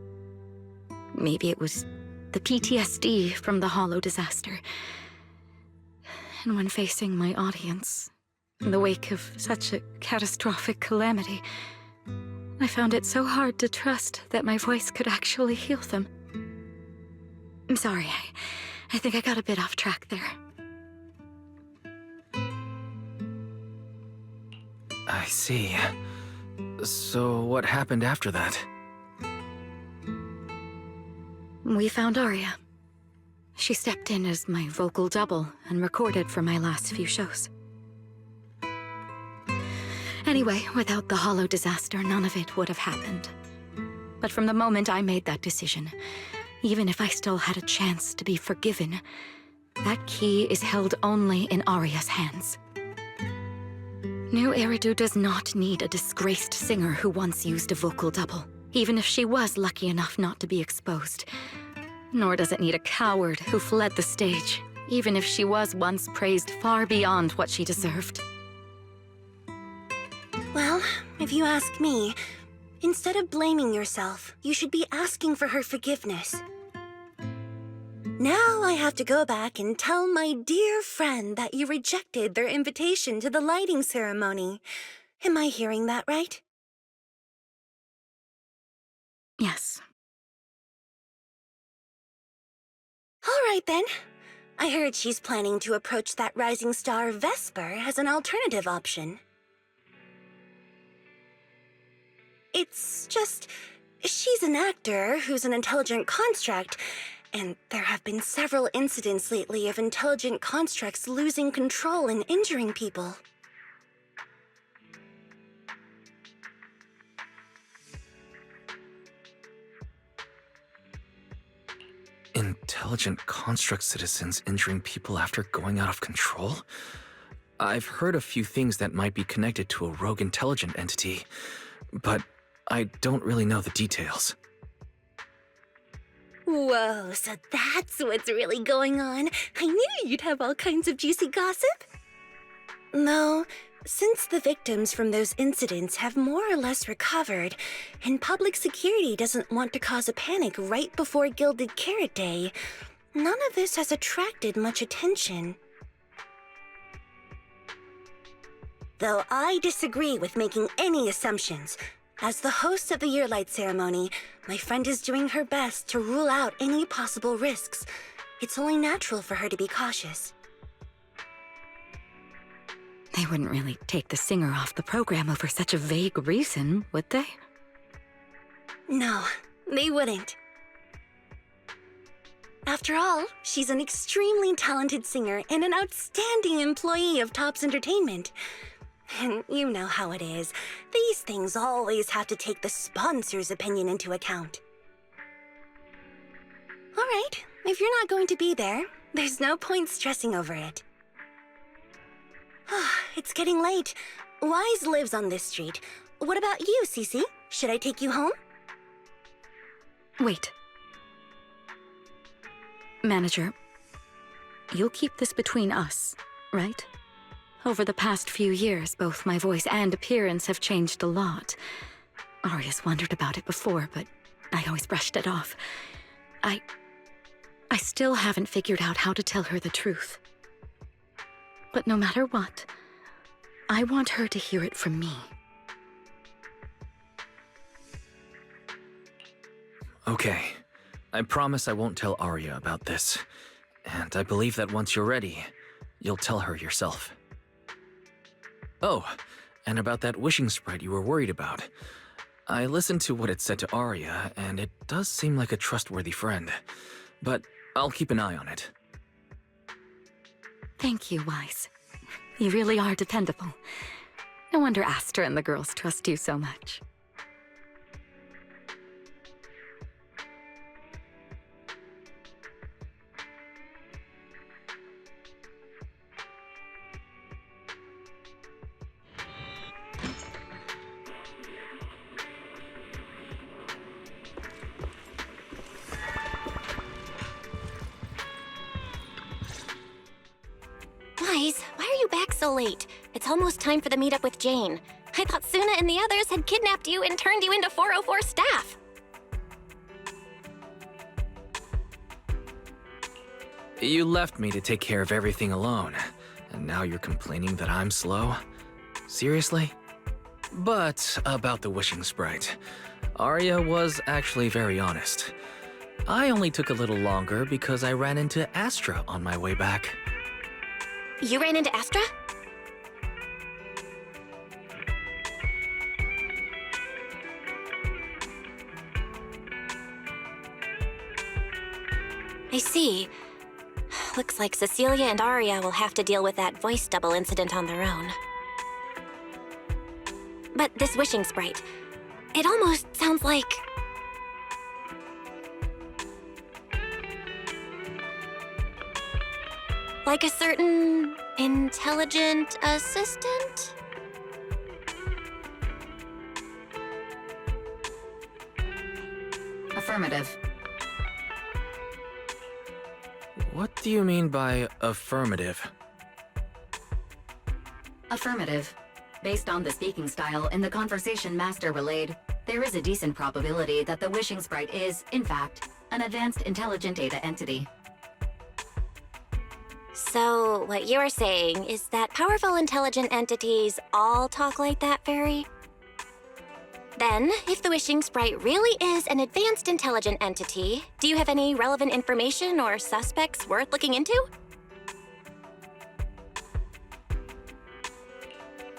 Maybe it was the PTSD from the Hollow disaster. And when facing my audience, in the wake of such a catastrophic calamity, I found it so hard to trust that my voice could actually heal them. I'm sorry, I think I got a bit off track there. I see. So what happened after that? We found Aria. She stepped in as my vocal double and recorded for my last few shows. Anyway, without the Hollow disaster, none of it would have happened. But from the moment I made that decision, even if I still had a chance to be forgiven, that key is held only in Aria's hands. New Eridu does not need a disgraced singer who once used a vocal double, even if she was lucky enough not to be exposed. Nor does it need a coward who fled the stage, even if she was once praised far beyond what she deserved. Well, if you ask me, instead of blaming yourself, you should be asking for her forgiveness. Now I have to go back and tell my dear friend that you rejected their invitation to the lighting ceremony. Am I hearing that right? Yes. All right then. I heard she's planning to approach that rising star Vesper as an alternative option. It's just, she's an actor who's an intelligent construct, and there have been several incidents lately of intelligent constructs losing control and injuring people. Intelligent construct citizens injuring people after going out of control? I've heard a few things that might be connected to a rogue intelligent entity, but I don't really know the details. Whoa, so that's what's really going on. I knew you'd have all kinds of juicy gossip. No, since the victims from those incidents have more or less recovered, and public security doesn't want to cause a panic right before Gilded Carrot Day, none of this has attracted much attention. Though I disagree with making any assumptions. As the host of the Yearlight ceremony, my friend is doing her best to rule out any possible risks. It's only natural for her to be cautious. They wouldn't really take the singer off the program over such a vague reason, would they? No, they wouldn't. After all, she's an extremely talented singer and an outstanding employee of Topps Entertainment. And you know how it is. These things always have to take the sponsor's opinion into account. All right, if you're not going to be there, there's no point stressing over it. it's getting late. Wise lives on this street. What about you, Cece? Should I take you home? Wait. Manager, you'll keep this between us, right? Over the past few years, both my voice and appearance have changed a lot. Aria's wondered about it before, but I always brushed it off. I still haven't figured out how to tell her the truth. But no matter what, I want her to hear it from me. Okay. I promise I won't tell Aria about this. And I believe that once you're ready, you'll tell her yourself. Oh, and about that wishing sprite you were worried about. I listened to what it said to Aria, and it does seem like a trustworthy friend. But I'll keep an eye on it. Thank you, Wise. You really are dependable. No wonder Astra and the girls trust you so much. Wise, why are you back so late? It's almost time for the meetup with Jane. I thought Suna and the others had kidnapped you and turned you into 404 staff. You left me to take care of everything alone, and now you're complaining that I'm slow? Seriously? But about the wishing sprite, Aria was actually very honest. I only took a little longer because I ran into Astra on my way back. You ran into Astra? I see. Looks like Cecilia and Aria will have to deal with that voice double incident on their own. But this wishing sprite, it almost sounds like... like a certain intelligent assistant? Affirmative. What do you mean by affirmative? Affirmative. Based on the speaking style in the conversation Master relayed, there is a decent probability that the wishing sprite is, in fact, an advanced intelligent data entity. So, what you're saying is that powerful intelligent entities all talk like that, Fairy? Then, if the wishing sprite really is an advanced intelligent entity, do you have any relevant information or suspects worth looking into?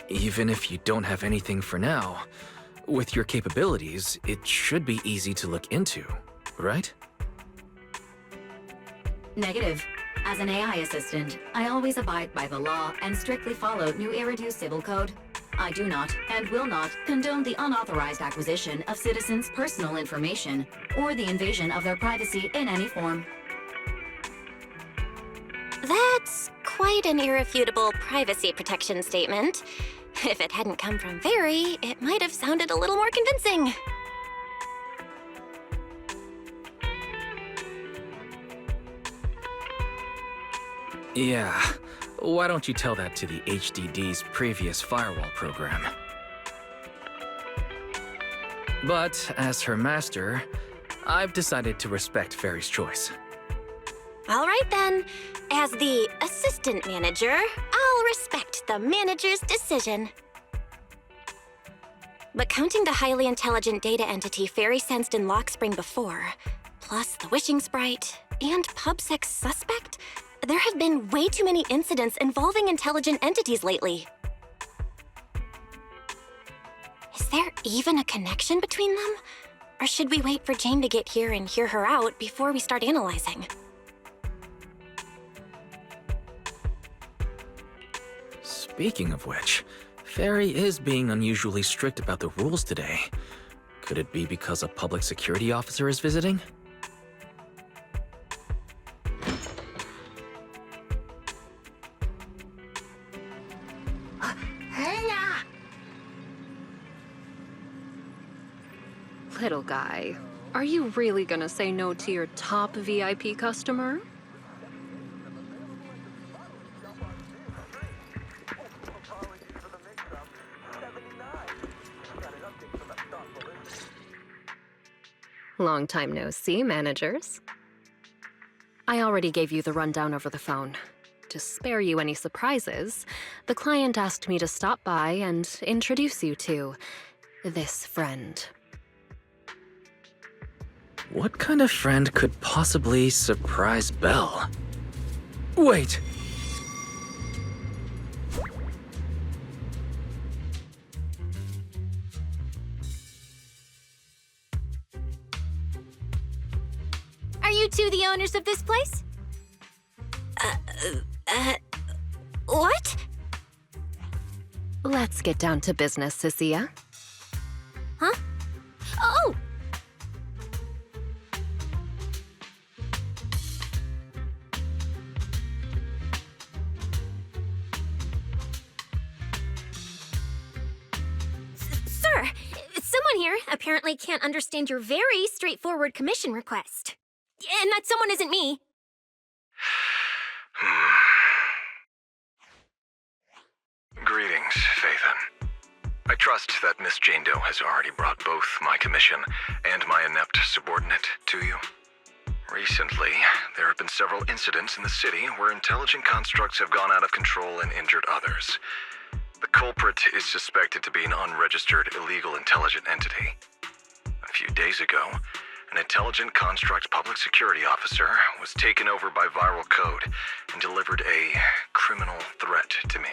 Even if you don't have anything for now, with your capabilities, it should be easy to look into, right? Negative. As an AI assistant, I always abide by the law and strictly follow New Eridu Civil Code. I do not, and will not, condone the unauthorized acquisition of citizens' personal information or the invasion of their privacy in any form. That's quite an irrefutable privacy protection statement. If it hadn't come from Fairy, it might have sounded a little more convincing. Yeah, why don't you tell that to the HDD's previous firewall program? But as her master, I've decided to respect Fairy's choice. All right then. As the assistant manager, I'll respect the manager's decision. But counting the highly intelligent data entity Fairy sensed in Lockspring before, plus the wishing sprite, and PubSec's suspect, there have been way too many incidents involving intelligent entities lately. Is there even a connection between them? Or should we wait for Jane to get here and hear her out before we start analyzing? Speaking of which, Fairy is being unusually strict about the rules today. Could it be because a public security officer is visiting? Little guy, are you really gonna say no to your top VIP customer? Long time no see, managers. I already gave you the rundown over the phone. To spare you any surprises, the client asked me to stop by and introduce you to this friend. What kind of friend could possibly surprise Belle? Wait! Are you two the owners of this place? What? Let's get down to business, Cecilia. Huh? Oh! Sir, someone here apparently can't understand your very straightforward commission request. And that someone isn't me. Greetings, Phaethon. I trust that Miss Jane Doe has already brought both my commission and my inept subordinate to you. Recently, there have been several incidents in the city where intelligent constructs have gone out of control and injured others. The culprit is suspected to be an unregistered illegal intelligent entity. A few days ago, an intelligent construct public security officer was taken over by viral code and delivered a criminal threat to me,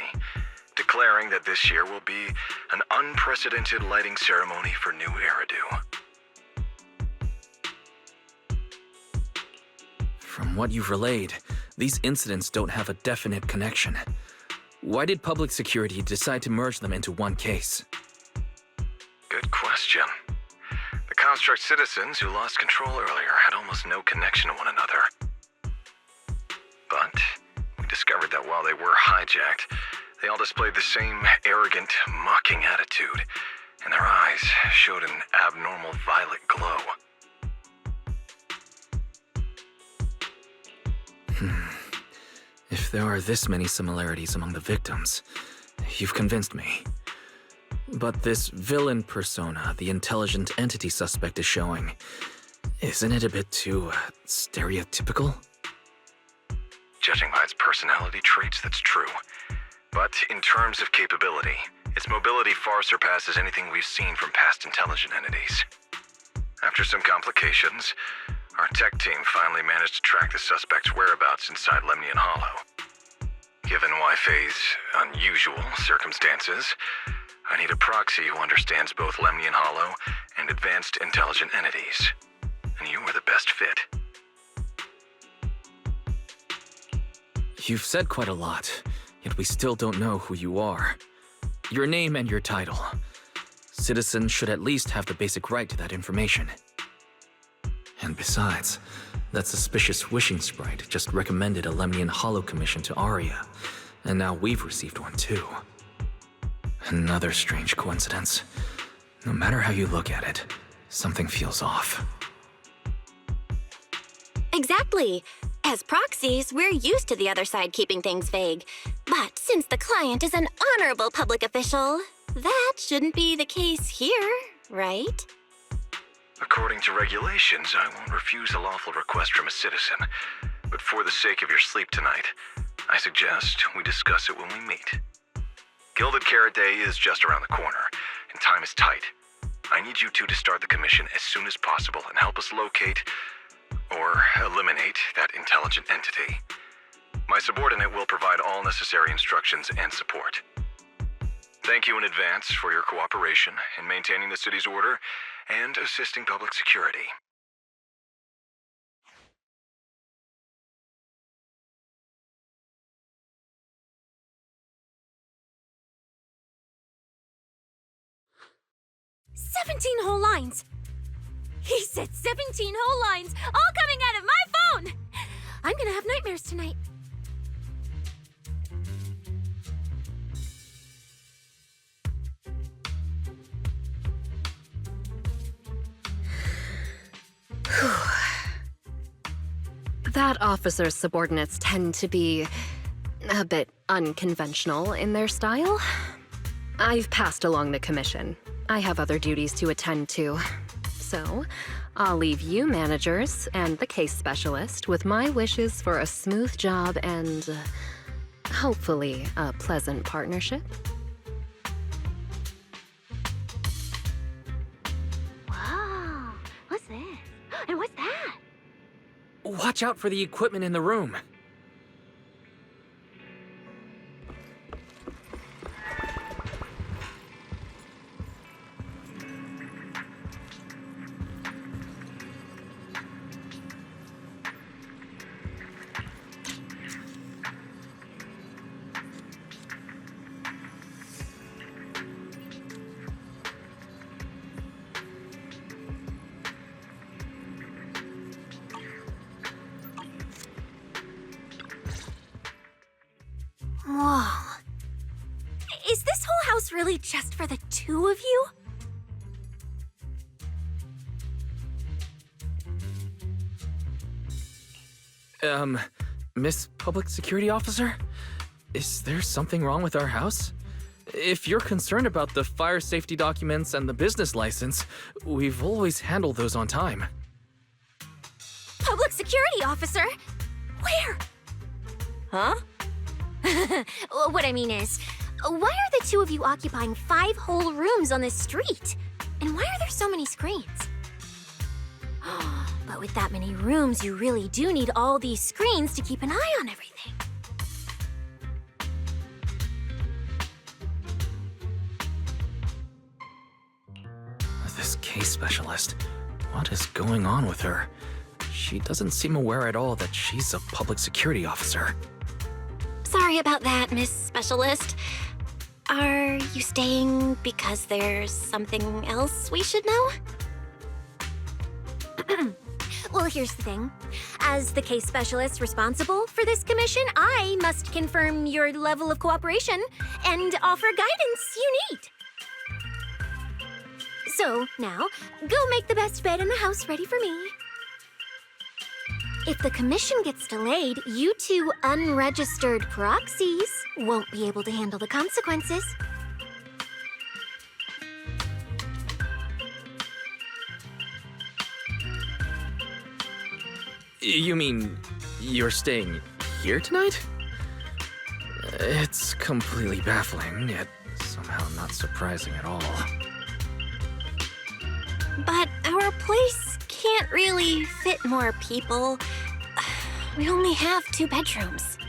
declaring that this year will be an unprecedented lighting ceremony for New Eridu. From what you've relayed, these incidents don't have a definite connection. Why did public security decide to merge them into one case? Good question. The construct citizens who lost control earlier had almost no connection to one another. But we discovered that while they were hijacked, they all displayed the same arrogant, mocking attitude, and their eyes showed an abnormal violet glow. If there are this many similarities among the victims, you've convinced me. But this villain persona the intelligent entity suspect is showing, isn't it a bit too stereotypical? Judging by its personality traits, that's true. But in terms of capability, its mobility far surpasses anything we've seen from past intelligent entities. After some complications, our tech team finally managed to track the suspect's whereabouts inside Lemnian Hollow. Given Wi-Fi's unusual circumstances, I need a proxy who understands both Lemnian Hollow and advanced intelligent entities. And you are the best fit. You've said quite a lot, yet we still don't know who you are. Your name and your title. Citizens should at least have the basic right to that information. And besides, that suspicious wishing sprite just recommended a Lemnian Hollow commission to Aria, and now we've received one too. Another strange coincidence. No matter how you look at it, something feels off. Exactly. As proxies, we're used to the other side keeping things vague. But since the client is an honorable public official, that shouldn't be the case here, right? According to regulations, I won't refuse a lawful request from a citizen. But for the sake of your sleep tonight, I suggest we discuss it when we meet. Gilded Carrot Day is just around the corner, and time is tight. I need you two to start the commission as soon as possible and help us locate or eliminate that intelligent entity. My subordinate will provide all necessary instructions and support. Thank you in advance for your cooperation in maintaining the city's order and assisting public security. "17 whole lines! He said 17 whole lines, all coming out of my phone! I'm gonna have nightmares tonight. That officer's subordinates tend to be a bit unconventional in their style. I've passed along the commission. I have other duties to attend to. So, I'll leave you managers and the case specialist with my wishes for a smooth job and hopefully a pleasant partnership. Whoa, what's this? And what's that? Watch out for the equipment in the room. Whoa. Is this whole house really just for the two of you? Miss Public Security Officer? Is there something wrong with our house? If you're concerned about the fire safety documents and the business license, we've always handled those on time. Public security officer? Where? Huh? What I mean is, why are the two of you occupying 5 whole rooms on this street? And why are there so many screens? But with that many rooms, you really do need all these screens to keep an eye on everything. This case specialist. What is going on with her? She doesn't seem aware at all that she's a public security officer. Sorry about that, Miss Specialist. Are you staying because there's something else we should know? Well, here's the thing. As the case specialist responsible for this commission, I must confirm your level of cooperation and offer guidance you need. So, now, go make the best bed in the house ready for me. If the commission gets delayed, you two unregistered proxies won't be able to handle the consequences. You mean you're staying here tonight? It's completely baffling, yet somehow not surprising at all. But our place can't really fit more people. We only have 2 bedrooms.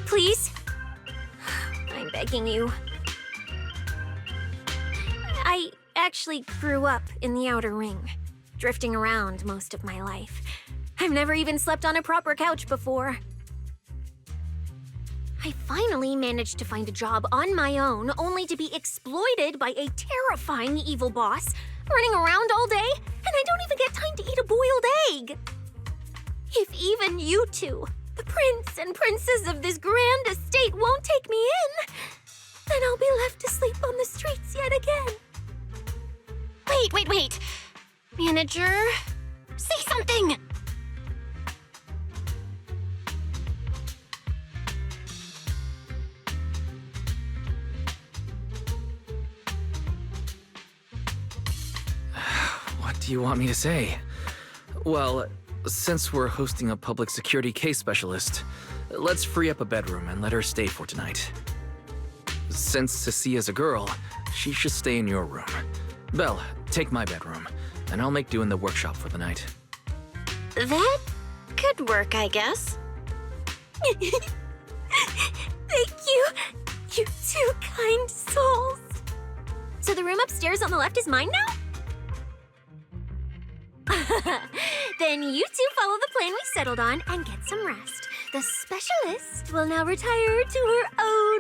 Please? I'm begging you. I actually grew up in the outer ring, drifting around most of my life. I've never even slept on a proper couch before. I finally managed to find a job on my own, only to be exploited by a terrifying evil boss, running around all day, and I don't even get time to eat a boiled egg. If even you two, the prince and princess of this grand estate, won't take me in, then I'll be left to sleep on the streets yet again. Wait. Manager, say something! What do you want me to say? Well, since we're hosting a public security case specialist, let's free up a bedroom and let her stay for tonight. Since Cecia's a girl, she should stay in your room. Belle, take my bedroom, and I'll make do in the workshop for the night. That could work, I guess. Thank you, you two kind souls. So the room upstairs on the left is mine now? Then you two follow the plan we settled on and get some rest. The specialist will now retire to her own